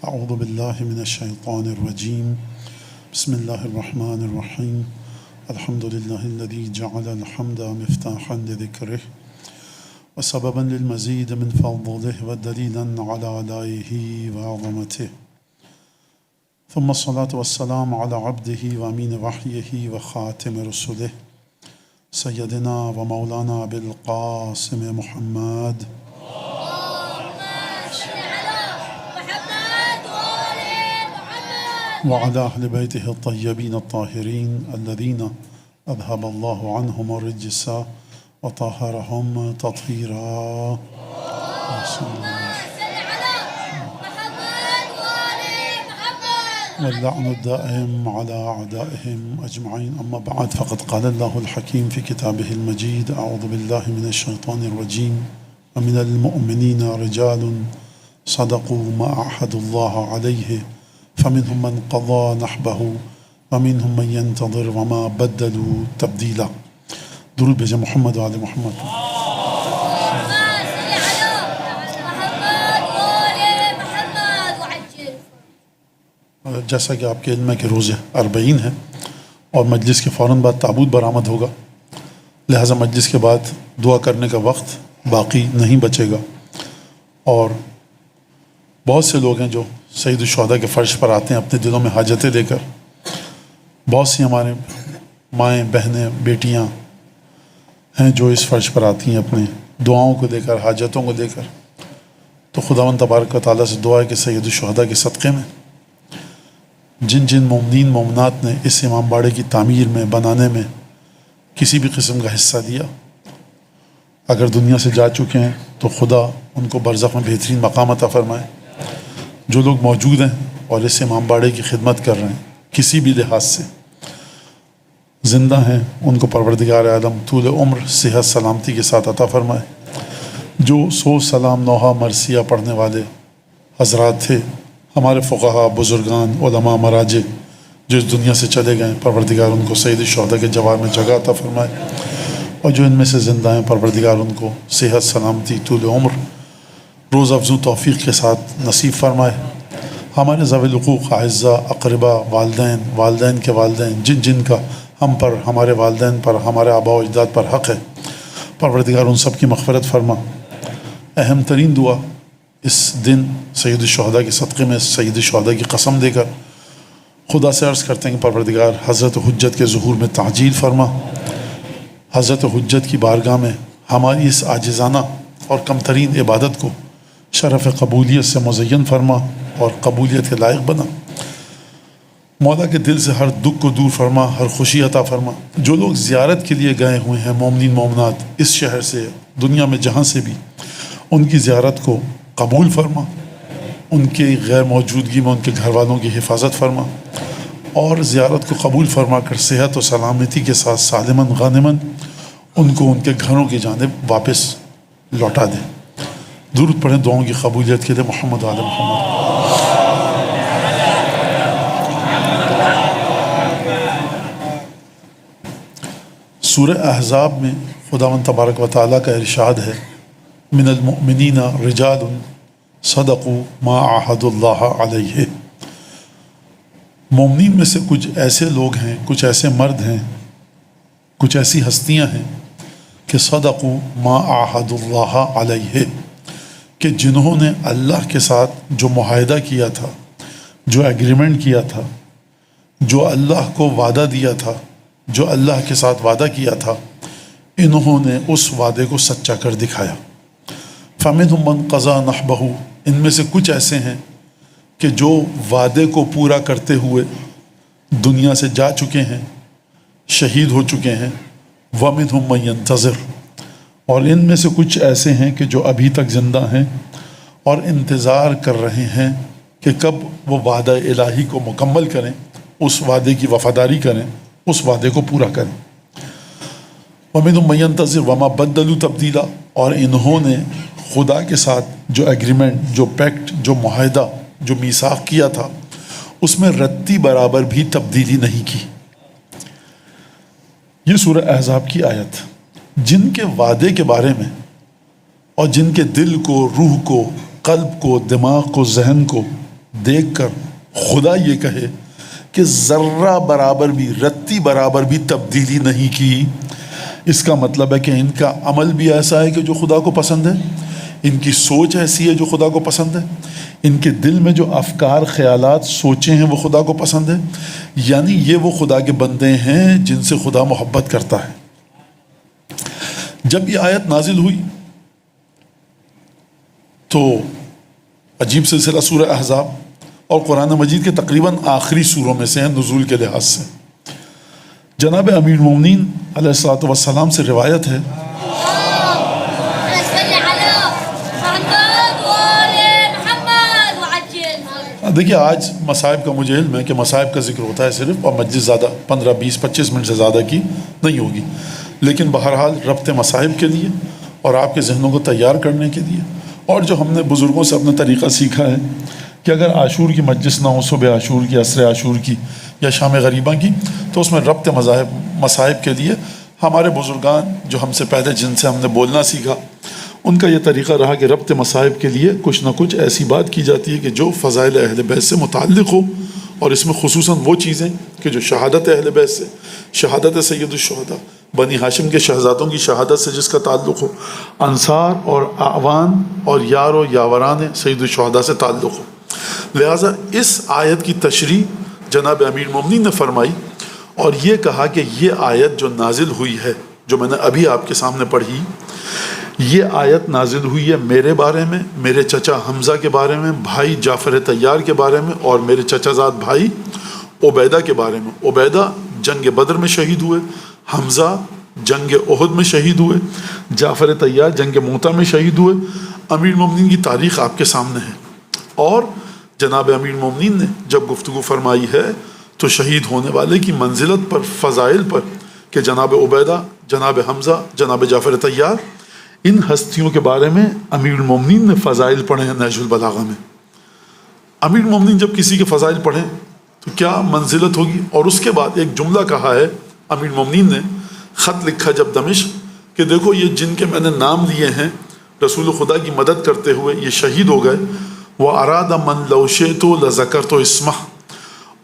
اعوذ باللہ من الشیطان الرجیم بسم اللہ الرحمن الرحیم الحمد للہ الذی جعل الحمد مفتاحا لذکرہ وسببا للمزید من فضلہ ودلیلا علی آلائہ وعظمتہ ثم الصلاة والسلام على عبدہ وامین وحیہ وخاتم رسلہ سیدنا ومولانا بالقاسم محمد وعلى أهل بيته الطيبين الطاهرين الذين أذهب الله عنهم الرجس وطهرهم تطهيرا. واللعن الدائم على أعدائهم أجمعين. أما بعد فقد قال الله الحكيم في كتابه المجيد: أعوذ بالله من الشيطان الرجيم ومن المؤمنين رجال صدقوا ما عاهدوا الله عليه فمنهم من قضى نحبه ومنهم من ينتظر وما بدلوا تبديلا. درود بھیجیں محمد و آل محمد. جیسا کہ آپ کے علم ہے کہ روزے 40 ہیں اور مجلس کے فوراً بعد تابوت برآمد ہوگا، لہٰذا مجلس کے بعد دعا کرنے کا وقت باقی نہیں بچے گا، اور بہت سے لوگ ہیں جو سید الشہداء کے فرش پر آتے ہیں اپنے دلوں میں حاجتیں لے کر. بہت سی ہمارے مائیں بہنیں بیٹیاں ہیں جو اس فرش پر آتی ہیں اپنے دعاؤں کو لے کر، حاجتوں کو لے کر. تو خداوند تبارک و تعالیٰ سے دعا ہے کہ سید الشہداء کے صدقے میں جن جن مومنین مومنات نے اس امام باڑے کی تعمیر میں بنانے میں کسی بھی قسم کا حصہ دیا، اگر دنیا سے جا چکے ہیں تو خدا ان کو برزخ میں بہترین مقام عطا فرمائے. جو لوگ موجود ہیں اور اس امام باڑے کی خدمت کر رہے ہیں کسی بھی لحاظ سے زندہ ہیں، ان کو پروردگار عالم طول عمر صحت سلامتی کے ساتھ عطا فرمائے. جو 100 سلام نوحہ مرثیہ پڑھنے والے حضرات تھے، ہمارے فقہا بزرگان علماء مراجع جو اس دنیا سے چلے گئے، پروردگار ان کو سید الشہداء کے جوار میں جگہ عطا فرمائے، اور جو ان میں سے زندہ ہیں پروردگار ان کو صحت سلامتی طول عمر روز افزوں توفیق کے ساتھ نصیب فرمائے. ہمارے ذوی الحقوق اعزاء اقربا والدین کے والدین جن جن کا ہم پر، ہمارے والدین پر، ہمارے آباء و اجداد پر حق ہے، پروردگار ان سب کی مغفرت فرما. اہم ترین دعا اس دن سید الشہداء کے صدقے میں سید الشہداء کی قسم دے کر خدا سے عرض کرتے ہیں کہ پروردگار حضرت حجت کے ظہور میں تعجیل فرما. حضرت حجت کی بارگاہ میں ہماری اس عاجزانہ اور کم ترین عبادت کو شرف قبولیت سے مزین فرما اور قبولیت کے لائق بنا. مولا کے دل سے ہر دکھ کو دور فرما، ہر خوشی عطا فرما. جو لوگ زیارت کے لیے گئے ہوئے ہیں مومنین مومنات اس شہر سے، دنیا میں جہاں سے بھی، ان کی زیارت کو قبول فرما. ان کی غیر موجودگی میں ان کے گھر والوں کی حفاظت فرما، اور زیارت کو قبول فرما کر صحت و سلامتی کے ساتھ سالماً غانماً ان کو ان کے گھروں کی جانب واپس لوٹا دے. درود پڑھیں دعاؤں کی قبولیت کے لیے. محمد آل محمد. سورہ احزاب میں خداوند تبارک و تعالیٰ کا ارشاد ہے: من المؤمنین رجال صدقوا ما عاهدوا اللہ علیہ. مومنین میں سے کچھ ایسے لوگ ہیں، کچھ ایسے مرد ہیں، کچھ ایسی ہستیاں ہیں کہ صدقوا ما عاهدوا اللہ علیہ، کہ جنہوں نے اللہ کے ساتھ جو معاہدہ کیا تھا، جو ایگریمنٹ کیا تھا، جو اللہ کو وعدہ دیا تھا، جو اللہ کے ساتھ وعدہ کیا تھا، انہوں نے اس وعدے کو سچا کر دکھایا. فَمِنْهُمْ مَنْ قَضَى نَحْبَهُ. ان میں سے کچھ ایسے ہیں کہ جو وعدے کو پورا کرتے ہوئے دنیا سے جا چکے ہیں، شہید ہو چکے ہیں. وَمِنْهُمْ مَنْ يَنْتَظِرُ. اور ان میں سے کچھ ایسے ہیں کہ جو ابھی تک زندہ ہیں اور انتظار کر رہے ہیں کہ کب وہ وعدہ الہی کو مکمل کریں، اس وعدے کی وفاداری کریں، اس وعدے کو پورا کریں. وَمِنْهُمْ مَنْ يَنْتَظِرُ وَمَا بَدَّلُوا تَبْدِيلًا. اور انہوں نے خدا کے ساتھ جو ایگریمنٹ، جو پیکٹ، جو معاہدہ، جو میثاق کیا تھا، اس میں رتی برابر بھی تبدیلی نہیں کی. یہ سورہ احزاب کی آیت. جن کے وعدے کے بارے میں اور جن کے دل کو، روح کو، قلب کو، دماغ کو، ذہن کو دیکھ کر خدا یہ کہے کہ ذرہ برابر بھی، رتی برابر بھی تبدیلی نہیں کی، اس کا مطلب ہے کہ ان کا عمل بھی ایسا ہے کہ جو خدا کو پسند ہے، ان کی سوچ ایسی ہے جو خدا کو پسند ہے، ان کے دل میں جو افکار، خیالات، سوچیں ہیں وہ خدا کو پسند ہے، یعنی یہ وہ خدا کے بندے ہیں جن سے خدا محبت کرتا ہے۔ جب یہ آیت نازل ہوئی تو عجیب سلسلہ سورہ احزاب اور قرآن مجید کے تقریباً آخری سوروں میں سے ہیں نزول کے لحاظ سے۔ جناب امیر المومنین علیہ الصلوۃ والسلام سے روایت ہے، دیکھیے آج مصائب کا مجھے علم ہے کہ مصائب کا ذکر ہوتا ہے صرف، اور مجلس زیادہ 15 20 25 منٹ سے زیادہ کی نہیں ہوگی، لیکن بہرحال ربط مصائب کے لیے اور آپ کے ذہنوں کو تیار کرنے کے لیے، اور جو ہم نے بزرگوں سے اپنا طریقہ سیکھا ہے کہ اگر عاشور کی مجلس نہ ہو، صبح عاشور کی، عصر عاشور کی یا شام غریبہ کی، تو اس میں ربط مصائب کے لیے ہمارے بزرگان جو ہم سے پہلے جن سے ہم نے بولنا سیکھا، ان کا یہ طریقہ رہا کہ ربط مصائب کے لیے کچھ نہ کچھ ایسی بات کی جاتی ہے کہ جو فضائل اہل بیت سے متعلق ہو، اور اس میں خصوصاً وہ چیزیں کہ جو شہادت اہل بیت سے، شہادت سید الشہداء، بنی ہاشم کے شہزادوں کی شہادت سے جس کا تعلق ہو، انصار اور اعوان اور یار و یاوران سید الشہداء سے تعلق ہو۔ لہٰذا اس آیت کی تشریح جناب امیر المومنین نے فرمائی، اور یہ کہا کہ یہ آیت جو نازل ہوئی ہے، جو میں نے ابھی آپ کے سامنے پڑھی، یہ آیت نازل ہوئی ہے میرے بارے میں، میرے چچا حمزہ کے بارے میں، بھائی جعفر طیار کے بارے میں، اور میرے چچا زاد بھائی عبیدہ کے بارے میں۔ عبیدہ جنگ بدر میں شہید ہوئے، حمزہ جنگ احد میں شہید ہوئے، جعفر طیار جنگ موتا میں شہید ہوئے۔ امیر المومنین کی تاریخ آپ کے سامنے ہے، اور جناب امیر المومنین نے جب گفتگو فرمائی ہے تو شہید ہونے والے کی منزلت پر، فضائل پر، کہ جناب عبیدہ، جناب حمزہ، جناب جعفر طیار، ان ہستیوں کے بارے میں امیر المومنین نے فضائل پڑھے ہیں نہج البلاغہ میں۔ امیر المومنین جب کسی کے فضائل پڑھیں تو کیا منزلت ہوگی؟ اور اس کے بعد ایک جملہ کہا ہے امیر المومنین نے، خط لکھا جب دمشق، کہ دیکھو یہ جن کے میں نے نام لیے ہیں رسول خدا کی مدد کرتے ہوئے یہ شہید ہو گئے، وَأَرَادَ مَنْ لَوْ شِئْتُ لَذَكَرْتُ اسْمَهُ،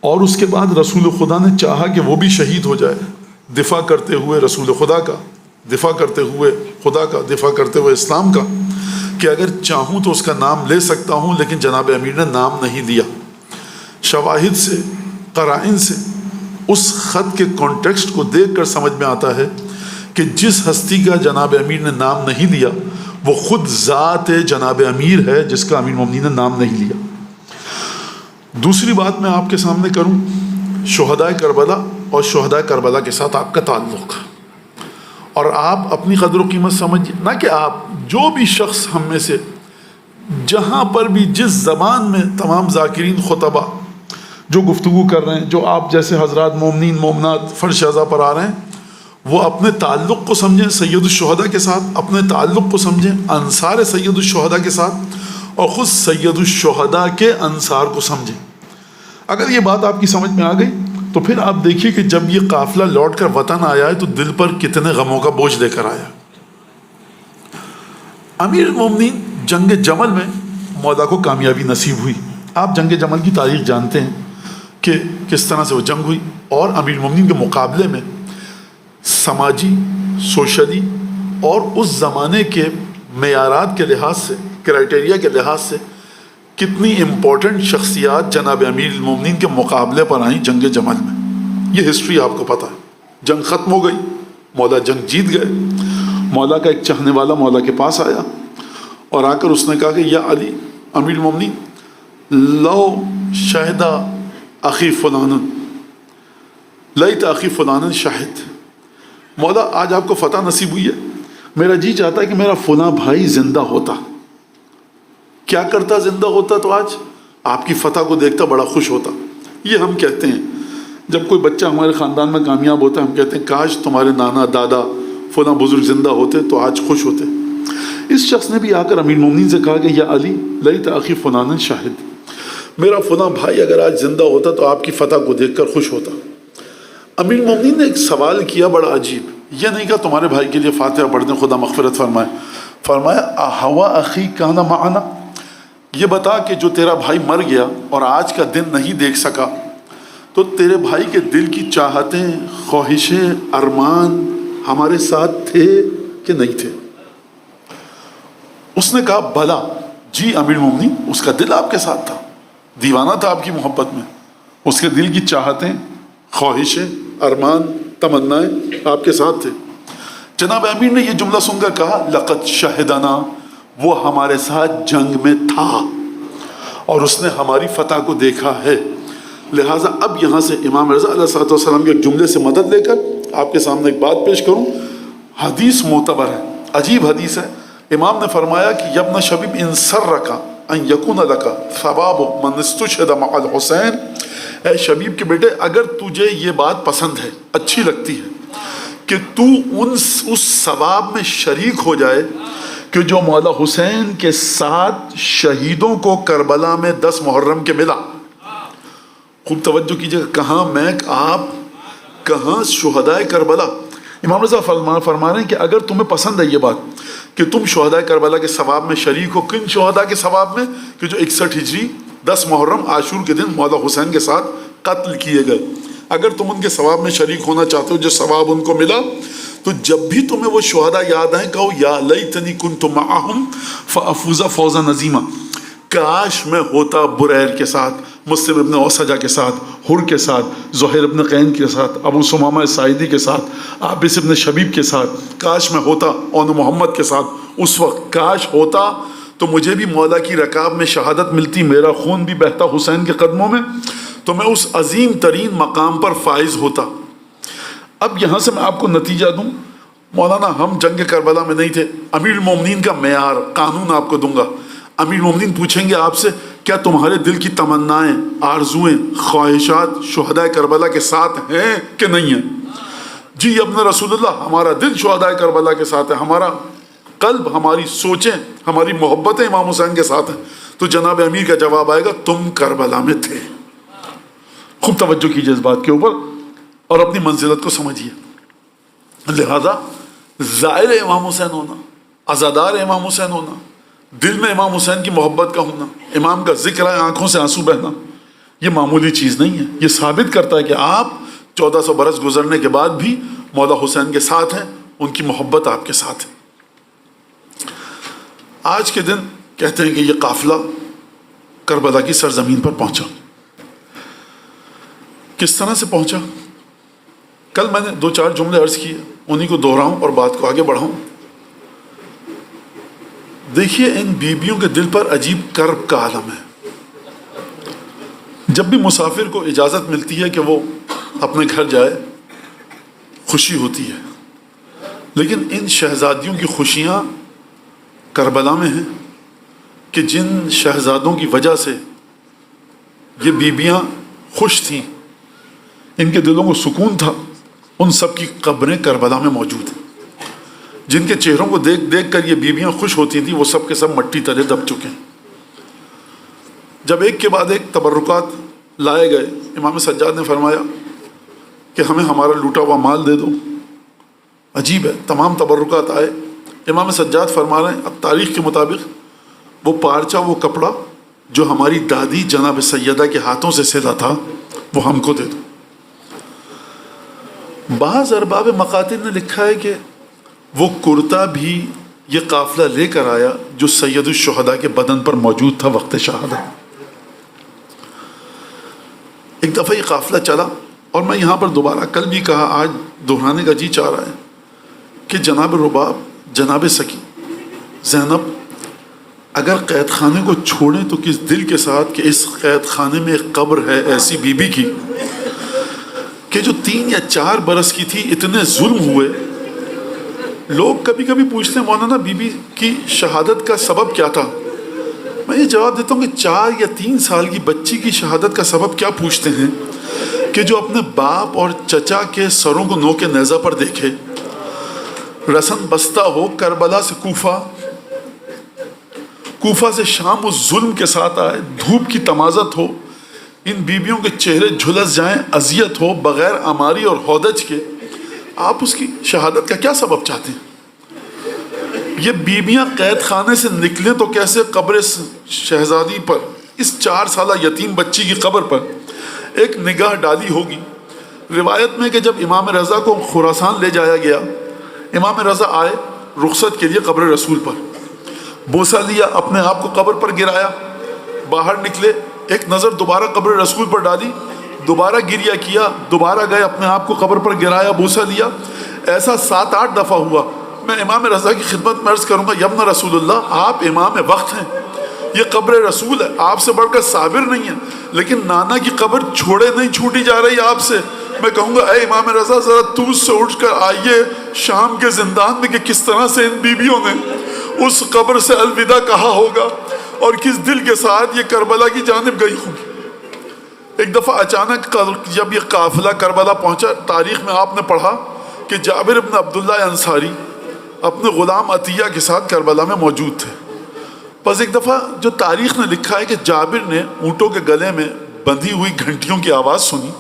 اور اس کے بعد رسول خدا نے چاہا کہ وہ بھی شہید ہو جائے، دفاع کرتے ہوئے رسول خدا کا، دفاع کرتے ہوئے خدا کا، دفاع کرتے ہوئے اسلام کا، کہ اگر چاہوں تو اس کا نام لے سکتا ہوں، لیکن جناب امیر نے نام نہیں لیا۔ شواہد سے، قرائن سے اس خط کے کانٹیکسٹ کو دیکھ کر سمجھ میں آتا ہے کہ جس ہستی کا جناب امیر نے نام نہیں لیا وہ خود ذات جناب امیر ہے جس کا امیر المومنین نے نام نہیں لیا۔ دوسری بات میں آپ کے سامنے کروں، شہداء کربلا اور شہداء کربلا کے ساتھ آپ کا تعلق، اور آپ اپنی قدر و قیمت سمجھیے، نہ کہ آپ، جو بھی شخص ہم میں سے جہاں پر بھی جس زبان میں تمام ذاکرین خطبہ جو گفتگو کر رہے ہیں، جو آپ جیسے حضرات مومنین مومنات فرش ازا پر آ رہے ہیں، وہ اپنے تعلق کو سمجھیں سید الشہداء کے ساتھ، اپنے تعلق کو سمجھیں انصار سید الشہداء کے ساتھ، اور خود سید الشہداء کے انصار کو سمجھیں۔ اگر یہ بات آپ کی سمجھ میں آ گئی تو پھر آپ دیکھیے کہ جب یہ قافلہ لوٹ کر وطن آیا ہے تو دل پر کتنے غموں کا بوجھ لے کر آیا۔ امیر المومنین جنگ جمل میں مولا کو کامیابی نصیب ہوئی۔ آپ جنگ جمل کی تاریخ جانتے ہیں کہ کس طرح سے وہ جنگ ہوئی، اور امیر المومنین کے مقابلے میں سماجی، سوشلی اور اس زمانے کے معیارات کے لحاظ سے، کرائٹیریا کے لحاظ سے کتنی امپورٹنٹ شخصیات جناب امیر المومنین کے مقابلے پر آئیں جنگ جمل میں۔ یہ ہسٹری آپ کو پتہ ہے۔ جنگ ختم ہو گئی، مولا جنگ جیت گئے، مولا کا ایک چاہنے والا مولا کے پاس آیا اور آ کر اس نے کہا کہ یا علی امیر المومنین، لو شہدہ اخی فلان، لیت اخی فلان شاہد، مولا آج آپ کو فتح نصیب ہوئی ہے، میرا جی چاہتا ہے کہ میرا فلاں بھائی زندہ ہوتا۔ کیا کرتا زندہ ہوتا تو آج آپ کی فتح کو دیکھتا بڑا خوش ہوتا۔ یہ ہم کہتے ہیں جب کوئی بچہ ہمارے خاندان میں کامیاب ہوتا ہے، ہم کہتے ہیں کاش تمہارے نانا دادا فلاں بزرگ زندہ ہوتے تو آج خوش ہوتے۔ اس شخص نے بھی آ کر امیر المومنین سے کہا کہ یا علی لیت اخی فلانا شاہد، میرا فلاں بھائی اگر آج زندہ ہوتا تو آپ کی فتح کو دیکھ کر خوش ہوتا۔ امیر المومنین نے ایک سوال کیا بڑا عجیب، یہ نہیں کہا تمہارے بھائی کے لیے فاتحہ پڑھ دیں خدا مغفرت فرمائے، فرمایا احوا اخی کانا معنا، یہ بتا کہ جو تیرا بھائی مر گیا اور آج کا دن نہیں دیکھ سکا، تو تیرے بھائی کے دل کی چاہتیں، خواہشیں، ارمان ہمارے ساتھ تھے کہ نہیں تھے؟ اس نے کہا بھلا جی امیر المومنین، اس کا دل آپ کے ساتھ تھا، دیوانہ تھا آپ کی محبت میں، اس کے دل کی چاہتیں، خواہشیں، ارمان، تمنائیں آپ کے ساتھ تھے۔ جناب امیر نے یہ جملہ سن کر کہا لقد شہدنا، وہ ہمارے ساتھ جنگ میں تھا اور اس نے ہماری فتح کو دیکھا ہے۔ لہٰذا اب یہاں سے امام رضا علیہ الصلوۃ والسلام کے جملے سے مدد لے کر آپ کے سامنے ایک بات پیش کروں۔ حدیث معتبر ہے، عجیب حدیث ہے۔ امام نے فرمایا کہ یبن شبیب ان سرک ان یکون لک ثواب من استشہد مع الحسین، اے شبیب کے بیٹے اگر تجھے یہ بات پسند ہے، اچھی لگتی ہے کہ تو اس ثواب میں شریک ہو جائے کہ جو مولا حسین کے ساتھ شہیدوں کو کربلا میں 10 محرم کے ملا۔ خوب توجہ کیجیے، کہاں میں آپ، کہاں شہدائے کربلا۔ امام رضا فرما رہے ہیں کہ اگر تمہیں پسند ہے یہ بات کہ تم شہدائے کربلا کے ثواب میں شریک ہو، کن شہداء کے ثواب میں؟ کہ جو 61 ہجری 10 محرم عاشور کے دن مولا حسین کے ساتھ قتل کیے گئے، اگر تم ان کے ثواب میں شریک ہونا چاہتے ہو، جو ثواب ان کو ملا، تو جب بھی تمہیں وہ شہداء یاد آئیں کہو یا لیتنی کنت معہم فافوز فوزا نظیما، کاش میں ہوتا بریر کے ساتھ، مسلم ابن اوسجہ کے ساتھ، حر کے ساتھ، زہیر ابن قین کے ساتھ، ابو سمامہ ساعدی کے ساتھ، عابس ابن شبیب کے ساتھ، کاش میں ہوتا اون محمد کے ساتھ اس وقت، کاش ہوتا تو مجھے بھی مولا کی رکاب میں شہادت ملتی، میرا خون بھی بہتا حسین کے قدموں میں، تو میں اس عظیم ترین مقام پر فائز ہوتا۔ اب یہاں سے میں آپ کو نتیجہ دوں، مولانا ہم جنگ کربلا میں نہیں تھے، امیر المومنین کا معیار قانون آپ کو دوں گا۔ امیر المومنین پوچھیں گے آپ سے کیا تمہارے دل کی تمنائیں، آرزویں، خواہشات شہدائے کربلا کے ساتھ ہیں کہ نہیں ہیں؟ جی ابن رسول اللہ، ہمارا دل شہدائے کربلا کے ساتھ ہے، ہمارا قلب، ہماری سوچیں، ہماری محبتیں امام حسین کے ساتھ ہیں۔ تو جناب امیر کا جواب آئے گا تم کربلا میں تھے۔ خوب توجہ کیجیے اس بات کے اوپر اور اپنی منزلت کو سمجھیے۔ لہذا زائر امام حسین ہونا، عزادار امام حسین ہونا، دل میں امام حسین کی محبت کا ہونا، امام کا ذکر ہے، آنکھوں سے آنسو بہنا، یہ معمولی چیز نہیں ہے۔ یہ ثابت کرتا ہے کہ آپ 1400 برس گزرنے کے بعد بھی مولا حسین کے ساتھ ہیں، ان کی محبت آپ کے ساتھ ہے۔ آج کے دن کہتے ہیں کہ یہ قافلہ کربلا کی سرزمین پر پہنچا۔ کس طرح سے پہنچا؟ کل میں نے 2-4 جملے عرض کیے، انہی کو دہراؤں اور بات کو آگے بڑھاؤں۔ دیکھیے ان بیویوں کے دل پر عجیب کرب کا عالم ہے۔ جب بھی مسافر کو اجازت ملتی ہے کہ وہ اپنے گھر جائے، خوشی ہوتی ہے، لیکن ان شہزادیوں کی خوشیاں کربلا میں ہیں کہ جن شہزادوں کی وجہ سے یہ بیویاں خوش تھیں، ان کے دلوں کو سکون تھا، ان سب کی قبریں کربلا میں موجود ہیں۔ جن کے چہروں کو دیکھ دیکھ کر یہ بیویاں خوش ہوتی تھیں، وہ سب کے سب مٹی تلے دب چکے ہیں۔ جب ایک کے بعد ایک تبرکات لائے گئے، امام سجاد نے فرمایا کہ ہمیں ہمارا لوٹا ہوا مال دے دو۔ عجیب ہے، تمام تبرکات آئے، امام سجاد فرما رہے ہیں اب تاریخ کے مطابق وہ پارچہ، وہ کپڑا جو ہماری دادی جناب سیدہ کے ہاتھوں سے سلا تھا، وہ ہم کو دے دو۔ بعض ارباب مقاتل نے لکھا ہے کہ وہ کرتا بھی یہ قافلہ لے کر آیا جو سید الشہداء کے بدن پر موجود تھا وقت شہادت۔ ایک دفعہ یہ قافلہ چلا، اور میں یہاں پر دوبارہ کل بھی کہا، آج دہرانے کا جی چاہ رہا ہے کہ جناب رباب، جناب سکی، زینب اگر قید خانے کو چھوڑیں تو کس دل کے ساتھ کہ اس قید خانے میں ایک قبر ہے ایسی بی بی کی کہ جو 3 یا 4 برس کی تھی، اتنے ظلم ہوئے۔ لوگ کبھی کبھی پوچھتے ہیں مولانا بی بی کی شہادت کا سبب کیا تھا؟ میں یہ جواب دیتا ہوں کہ 4 یا 3 سال کی بچی کی شہادت کا سبب کیا پوچھتے ہیں کہ جو اپنے باپ اور چچا کے سروں کو نوکے نیزہ پر دیکھے، رسن بستہ ہو کربلا سے کوفہ، کوفہ سے شام اس ظلم کے ساتھ آئے، دھوپ کی تمازت ہو، ان بیویوں کے چہرے جھلس جائیں، اذیت ہو بغیر اماری اور ہودج کے، آپ اس کی شہادت کا کیا سبب چاہتے ہیں؟ یہ بیویاں قید خانے سے نکلیں تو کیسے قبر شہزادی پر، اس 4 سالہ یتیم بچی کی قبر پر ایک نگاہ ڈالی ہوگی؟ روایت میں کہ جب امام رضا کو خراسان لے جایا گیا، امام رضا آئے رخصت کے لیے قبر رسول پر، بوسہ لیا، اپنے آپ کو قبر پر گرایا، باہر نکلے، ایک نظر دوبارہ قبر رسول پر ڈالی، دوبارہ گریہ کیا، دوبارہ گئے، اپنے آپ کو قبر پر گرایا، بوسہ لیا، ایسا 7-8 دفعہ ہوا۔ میں امام رضا کی خدمت میں عرض کروں گا، یبن رسول اللہ، آپ امام وقت ہیں، یہ قبر رسول ہے، آپ سے بڑھ کر صابر نہیں ہے، لیکن نانا کی قبر چھوڑے نہیں چھوٹی جا رہی آپ سے۔ میں کہوں گا اے امام رضا، ذرا توس سے اٹھ کر آئیے شام کے زندان میں کہ کس طرح سے ان بیویوں نے اس قبر سے الوداع کہا ہوگا اور کس دل کے ساتھ یہ کربلا کی جانب گئی ہوں گی۔ ایک دفعہ اچانک جب یہ قافلہ کربلا پہنچا، تاریخ میں آپ نے پڑھا کہ جابر بن عبداللہ انصاری اپنے غلام عطیہ کے ساتھ کربلا میں موجود تھے۔ بس ایک دفعہ جو تاریخ نے لکھا ہے کہ جابر نے اونٹوں کے گلے میں بندھی ہوئی گھنٹیوں کی آواز سنی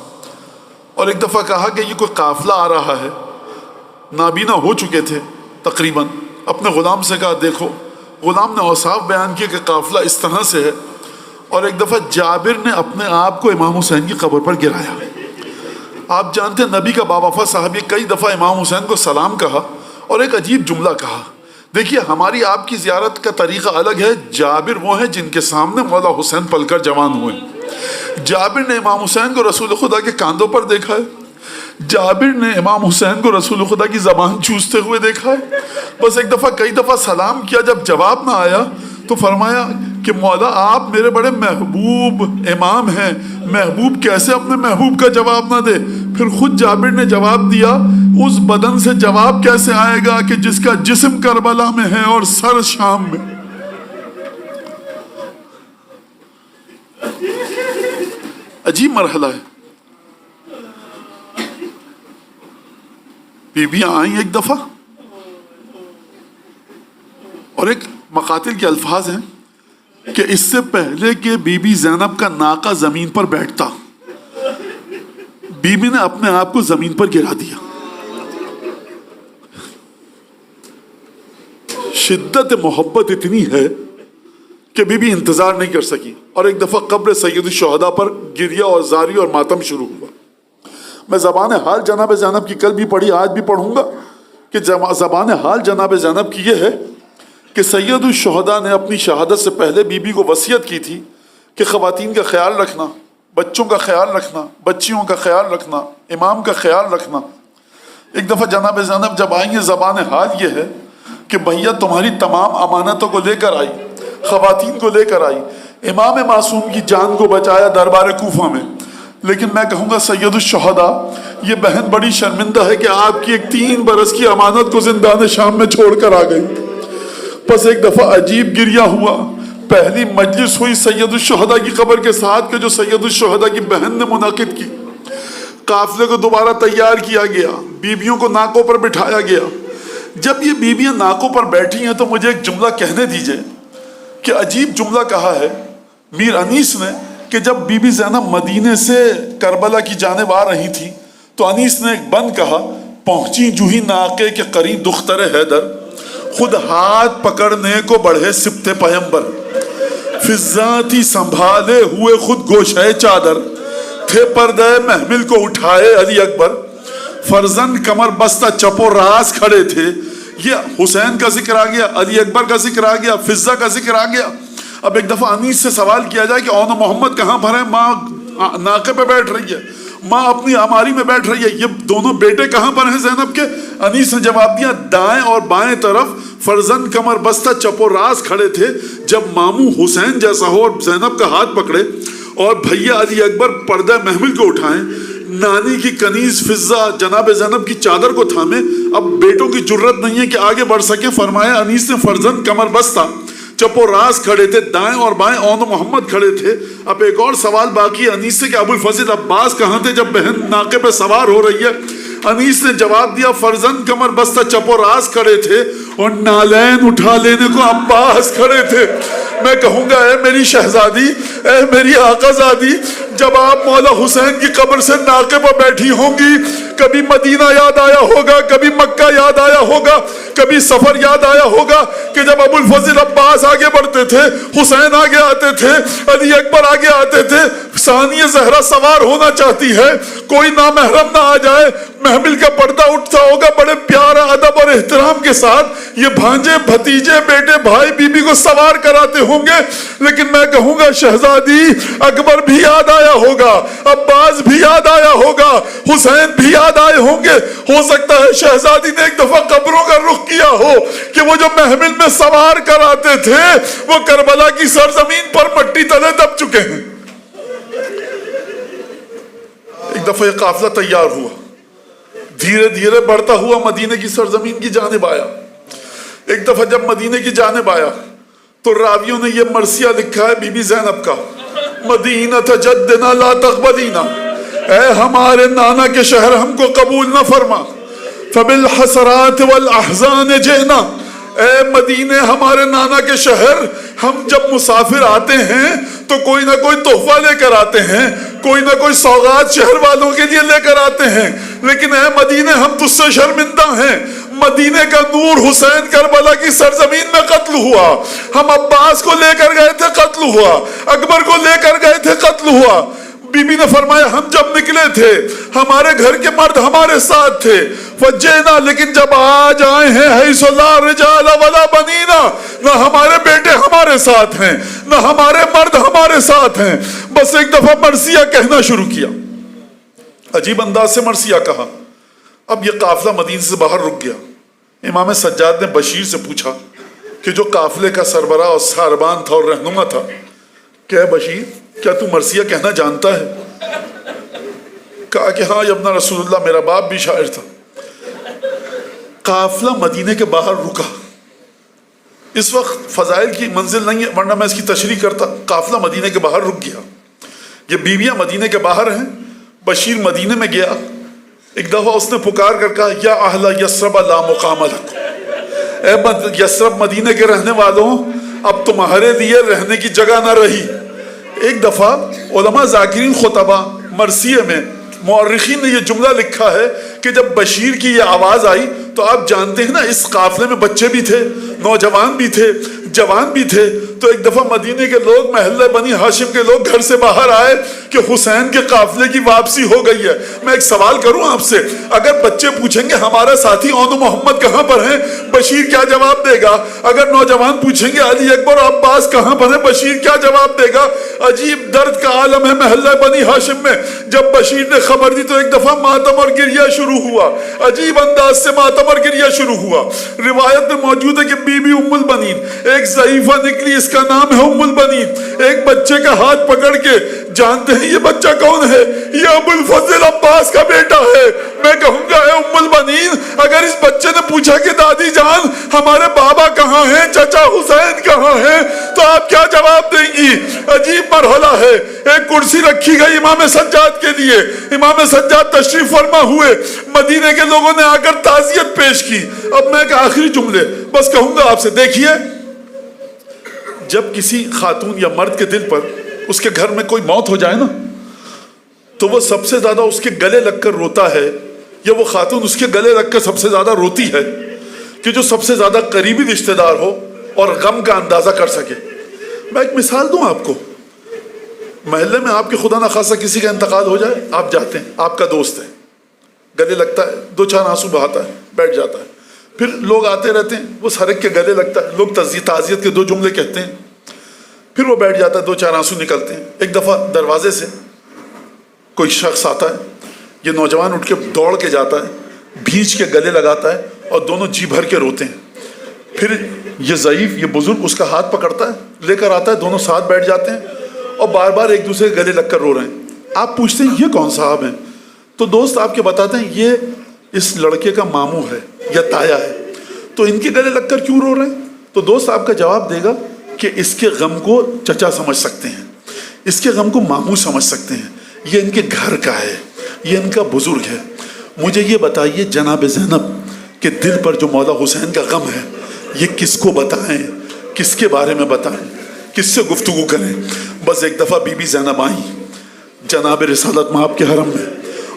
اور ایک دفعہ کہا کہ یہ کوئی قافلہ آ رہا ہے، نابینا ہو چکے تھے تقریباً، اپنے غلام سے کہا دیکھو، غلام نے اوصاف بیان کیا کہ قافلہ اس طرح سے ہے، اور ایک دفعہ جابر نے اپنے آپ کو امام حسین کی قبر پر گرایا۔ آپ جانتے ہیں نبی کا باوفا صحابی کئی دفعہ امام حسین کو سلام کہا اور ایک عجیب جملہ کہا۔ دیکھیے ہماری آپ کی زیارت کا طریقہ الگ ہے، جابر وہ ہیں جن کے سامنے مولا حسین پل کر جوان ہوئے۔ جابر نے امام حسین کو رسول خدا کے کاندھوں پر دیکھا ہے، جابر نے امام حسین کو رسول خدا کی زبان چوستے ہوئے دیکھا ہے۔ بس ایک دفعہ کئی دفعہ سلام کیا، جب جواب نہ آیا تو فرمایا کہ مولا آپ میرے بڑے محبوب امام ہیں، محبوب کیسے اپنے محبوب کا جواب نہ دے؟ پھر خود جابر نے جواب دیا، اس بدن سے جواب کیسے آئے گا کہ جس کا جسم کربلا میں ہے اور سر شام میں؟ عجیب مرحلہ ہے۔ بیویاں آئیں ایک دفعہ، اور ایک مقاتل کے الفاظ ہیں کہ اس سے پہلے کہ بی بی زینب کا ناقہ زمین پر بیٹھتا، بی بی نے اپنے آپ کو زمین پر گرا دیا۔ شدت محبت اتنی ہے کہ بی بی انتظار نہیں کر سکی، اور ایک دفعہ قبر سید الشہداء پر گریہ اور زاری اور ماتم شروع ہوا۔ میں زبان حال جناب زینب کی کل بھی پڑھی، آج بھی پڑھوں گا کہ زبان حال جناب زینب کی یہ ہے کہ سید الشہداء نے اپنی شہادت سے پہلے بی بی کو وصیت کی تھی کہ خواتین کا خیال رکھنا، بچوں کا خیال رکھنا، بچیوں کا خیال رکھنا، امام کا خیال رکھنا۔ ایک دفعہ جناب زینب جب آئیں گے، زبان حال یہ ہے کہ بھیا تمہاری تمام امانتوں کو لے کر آئی، خواتین کو لے کر آئی، امام معصوم کی جان کو بچایا دربار کوفہ میں، لیکن میں کہوں گا سید الشہداء یہ بہن بڑی شرمندہ ہے کہ آپ کی ایک 3 برس کی امانت کو زندان شام میں چھوڑ کر آ گئی۔ پس ایک دفعہ عجیب گریہ ہوا، پہلی مجلس ہوئی سید الشہداء کی قبر کے ساتھ کہ جو سید الشہداء کی بہن نے منعقد کی۔ قافلے کو دوبارہ تیار کیا گیا، بیویوں کو ناکوں پر بٹھایا گیا۔ جب یہ بیویاں ناکوں پر بیٹھی ہیں تو مجھے ایک جملہ کہنے دیجئے کہ عجیب جملہ کہا ہے میر انیس نے کہ جب بی بی زینب مدینے سے کربلا کی جانب آ رہی تھی تو انیس نے ایک بند کہا، پہنچی جوہی ناقے کے قریب دختر حیدر، خود ہاتھ پکڑنے کو بڑھے سبتے پیمبر، فضاتی سنبھالے ہوئے خود گوشہ چادر، تھے پردے محمل کو اٹھائے علی اکبر، فرزند کمر بستہ چپو راس کھڑے تھے۔ یہ حسین کا ذکر آ گیا، علی اکبر کا ذکر آ گیا، فضہ کا ذکر آ گیا۔ اب ایک دفعہ انیس سے سوال کیا جائے کہ اون محمد کہاں پر ہے؟ ماں ناقے پہ بیٹھ رہی ہے، ماں اپنی آماری میں بیٹھ رہی ہے، یہ دونوں بیٹے کہاں پر ہیں زینب کے؟ انیس نے جواب دیا، دائیں اور بائیں طرف فرزند کمر بستہ چپو راس کھڑے تھے، جب ماموں حسین جیسا ہو اور زینب کا ہاتھ پکڑے اور بھیا علی اکبر پردہ محمل کو اٹھائیں، نانی کی کنیز فضہ جناب زینب کی چادر کو تھامے۔ اب بیٹوں کی جرت نہیں ہے کہ آگے بڑھ سکے، فرمایا انیس نے فرزند کمر بستہ چپو راس کھڑے تھے، دائیں اور بائیں اون محمد کھڑے تھے۔ اب ایک اور سوال باقی ہے انیس سے کہ ابو الفضل عباس کہاں تھے جب بہن ناقے پہ سوار ہو رہی ہے؟ انیس نے جواب دیا، فرزند کمر بستہ چپو راس کھڑے تھے اور نالین اٹھا لینے کو عباس کھڑے تھے۔ میں کہوں گا اے میری شہزادی، اے میری آقا زادی، جب آپ مولا حسین کی قبر سے ناقے پر بیٹھی ہوں گی، کبھی مدینہ یاد آیا ہوگا، کبھی مکہ یاد آیا ہوگا، کبھی سفر یاد آیا ہوگا کہ جب ابو الفضل عباس آگے بڑھتے تھے، حسین آگے آتے تھے، علی اکبر آگے آتے تھے، ثانیہ زہرا سوار ہونا چاہتی ہے، کوئی نامحرم نہ آ جائے، محمل کا پردہ اٹھتا ہوگا بڑے پیار ادب اور احترام کے ساتھ، یہ بھانجے بھتیجے بیٹے بھائی بی بی کو سوار کراتے ہوں گے، لیکن میں کہوں گا شہزادی اکبر بھی یاد آیا ہوگا، عباس بھی یاد آیا ہوگا، حسین بھی یاد آئے ہوں گے۔ ہو سکتا ہے شہزادی نے ایک دفعہ قبروں کا رخ کیا ہو کہ وہ جو محمل میں سوار کراتے تھے وہ کربلا کی سرزمین پر مٹی تلے دب چکے ہیں۔ ایک دفعہ یہ قافلہ تیار ہوا، دھیرے دھیرے بڑھتا ہوا مدینے کی سرزمین کی جانب آیا۔ ایک دفعہ جب مدینے کی جانب آیا تو راویوں نے یہ مرثیہ لکھا ہے بی بی زینب کا، مدینہ جدنا لا تقبلینا، اے ہمارے نانا کے شہر ہم کو قبول نہ فرما، فبالحسرات والاحزان جئنا، اے مدینے ہمارے نانا کے شہر، ہم جب مسافر آتے ہیں تو کوئی نہ کوئی تحفہ لے کر آتے ہیں، کوئی نہ کوئی سوغات شہر والوں کے لیے لے کر آتے ہیں، لیکن اے مدینے ہم تجھ سے شرمندہ ہیں۔ مدینے کا نور حسین کربلا کی سرزمین میں قتل ہوا، ہم عباس کو لے کر گئے تھے قتل ہوا، اکبر کو لے کر گئے تھے قتل ہوا۔ بی بی نے فرمایا ہم جب نکلے تھے ہمارے گھر کے مرد ہمارے ساتھ تھے، فجینا، لیکن جب آج آئے ہیں حیث لا رجال ولا بنینا، نہ ہمارے بیٹے ہمارے ساتھ ہیں نہ ہمارے مرد ہمارے ساتھ ہیں۔ بس ایک دفعہ مرثیہ کہنا شروع کیا، عجیب انداز سے مرثیہ کہا۔ اب یہ قافلہ مدینہ سے باہر رک گیا۔ امام سجاد نے بشیر سے پوچھا کہ جو قافلے کا سربراہ اور ساربان تھا اور رہنما تھا، کہ اے بشیر کیا تو مرثیہ کہنا جانتا ہے؟ کہا کہ ہاں ابن رسول اللہ، میرا باپ بھی شاعر تھا۔ قافلہ مدینے کے باہر رکا۔ اس وقت فضائل کی منزل نہیں ہے ورنہ میں اس کی تشریح کرتا۔ قافلہ مدینے کے باہر رک گیا، یہ بیویاں مدینے کے باہر ہیں، بشیر مدینے میں گیا۔ ایک دفعہ اس نے پکار کر کہا یا اہل یثرب لا مقام لکم، اے یثرب مدینے کے رہنے والوں، اب تمہارے لیے رہنے کی جگہ نہ رہی۔ ایک دفعہ علماء ذاکرین خطبہ مرثیے میں مورخین نے یہ جملہ لکھا ہے کہ جب بشیر کی یہ آواز آئی تو آپ جانتے ہیں نا اس قافلے میں بچے بھی تھے، نوجوان بھی تھے، جوان بھی تھے، تو ایک دفعہ مدینے کے لوگ، محلہ بنی ہاشم کے لوگ گھر سے باہر آئے کہ حسین کے قافلے کی واپسی ہو گئی ہے۔ میں ایک سوال کروں آپ سے، اگر بچے پوچھیں گے ہمارا ساتھی اون محمد کہاں پر ہیں، بشیر کیا جواب دے گا؟ اگر نوجوان پوچھیں گے علی اکبر اور عباس کہاں پر ہیں، بشیر کیا جواب دے گا؟ عجیب درد کا عالم ہے محلہ بنی ہاشم میں۔ جب بشیر نے خبر دی تو ایک دفعہ ماتم اور گریہ شروع ہوا، عجیب انداز سے ماتم اور گریہ شروع ہوا۔ روایت میں موجود ہے کہ بی بی ام البنین ایک ضعیفہ نکلی، اس کا نام ہے ام البنین، ایک بچے کا ہاتھ پکڑ کے، جانتے ہیں یہ بچہ کون ہے؟ یہ ابو الفضل عباس کا بیٹا ہے۔ میں کہوں گا اے ام البنین، اگر اس بچے نے پوچھا کہ دادی جان ہمارے بابا کہاں ہیں، چچا حسین کہاں ہیں، تو آپ کیا جواب دیں گی؟ عجیب مرحلہ ہے۔ ایک کرسی رکھی گئی امام سجاد کے لیے، امام سجاد تشریف فرما ہوئے، مدینے کے لوگوں نے آ کر تعزیت پیش کی۔ اب میں ایک آخری جملے بس کہوں گا آپ سے، دیکھیے جب کسی خاتون یا مرد کے دل پر اس کے گھر میں کوئی موت ہو جائے نا تو وہ سب سے زیادہ اس کے گلے لگ کر روتا ہے، یا وہ خاتون اس کے گلے لگ کر سب سے زیادہ روتی ہے کہ جو سب سے زیادہ قریبی رشتہ دار ہو اور غم کا اندازہ کر سکے۔ میں ایک مثال دوں آپ کو، محلے میں آپ کے خدا نخواستہ کسی کا انتقال ہو جائے، آپ جاتے ہیں، آپ کا دوست ہے، گلے لگتا ہے، دو چار آنسو بہاتا ہے، بیٹھ جاتا ہے، پھر لوگ آتے رہتے ہیں، وہ ہر ایک کے گلے لگتا ہے، لوگ تعزیت کے دو جملے کہتے ہیں، پھر وہ بیٹھ جاتا ہے، دو چار آنسو نکلتے ہیں۔ ایک دفعہ دروازے سے کوئی شخص آتا ہے، یہ نوجوان اٹھ کے دوڑ کے جاتا ہے، بھینچ کے گلے لگاتا ہے اور دونوں جی بھر کے روتے ہیں۔ پھر یہ ضعیف، یہ بزرگ اس کا ہاتھ پکڑتا ہے، لے کر آتا ہے، دونوں ساتھ بیٹھ جاتے ہیں اور بار بار ایک دوسرے کے گلے لگ کر رو رہے ہیں۔ آپ پوچھتے ہیں یہ کون صاحب ہیں؟ تو دوست آپ کے بتاتے ہیں یہ اس لڑکے کا ماموں ہے یا تایا ہے، تو ان کے گلے لگ کر کیوں رو رہے ہیں؟ تو دوست آپ کا جواب دے گا کہ اس کے غم کو چچا سمجھ سکتے ہیں، اس کے غم کو ماموں سمجھ سکتے ہیں، یہ ان کے گھر کا ہے، یہ ان کا بزرگ ہے۔ مجھے یہ بتائیے جناب زینب کے دل پر جو مولا حسین کا غم ہے، یہ کس کو بتائیں، کس کے بارے میں بتائیں، کس سے گفتگو کریں؟ بس ایک دفعہ بی بی زینب آئیں جناب رسالت مآب کے حرم میں،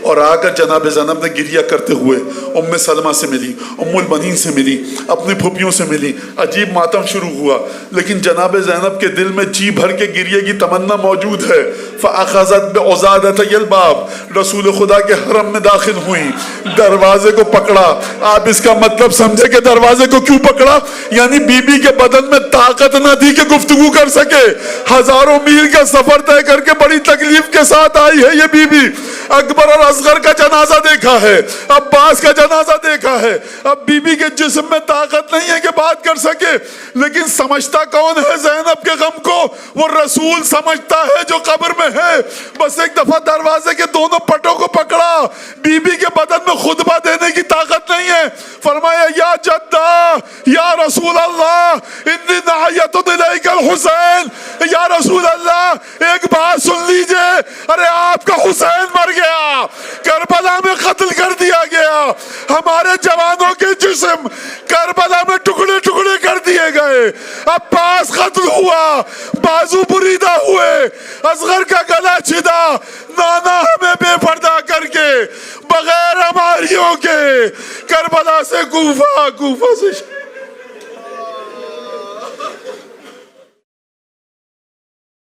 اور آ کر جناب زینب نے گریہ کرتے ہوئے ام سلمہ سے ملی، ام البنین سے ملی، اپنی پھوپھیوں سے ملی، عجیب ماتم شروع ہوا، لیکن جناب زینب کے دل میں جی بھر کے گریے کی تمنا موجود ہے۔ فَأَخَذَتْ بِعُضَادَتَيَ الْبَابِ، رسول خدا کے حرم میں داخل ہوئیں، دروازے کو پکڑا۔ آپ اس کا مطلب سمجھے کہ دروازے کو کیوں پکڑا؟ یعنی بی بی کے بدن میں طاقت نہ تھی کہ گفتگو کر سکے، ہزاروں میل کا سفر طے کر کے بڑی تکلیف کے ساتھ آئی ہے یہ بی بی۔ اکبر اور اصغر کا جنازہ دیکھا ہے، عباس کا جنازہ دیکھا ہے، اب بی بی کے جسم میں طاقت نہیں ہے کہ بات کر سکے، لیکن سمجھتا کون ہے زینب کے غم کو؟ وہ رسول سمجھتا ہے جو قبر میں ہے۔ بس ایک دفعہ دروازے کے دونوں پٹوں کو پکڑا، بی بی کے بدن میں خطبہ دینے کی طاقت نہیں ہے، فرمایا یا جدہ یا رسول اللہ انی نعیت الیک الحسین، یا رسول اللہ ایک بات سن لیجئے، ارے آپ کا حسین مر گیا، کربلا میں قتل کر دیا گیا، ہمارے جوانوں کے جسم کربلا میں ٹکڑے ٹکڑے کر دیے گئے، عباس قتل ہوا، بازو بریدہ ہوئے، اصغر کا گلا چھدا، نانا ہمیں بے پردہ کر کے بغیر ہماریوں کے کربلا سے کوفہ، کوفہ سے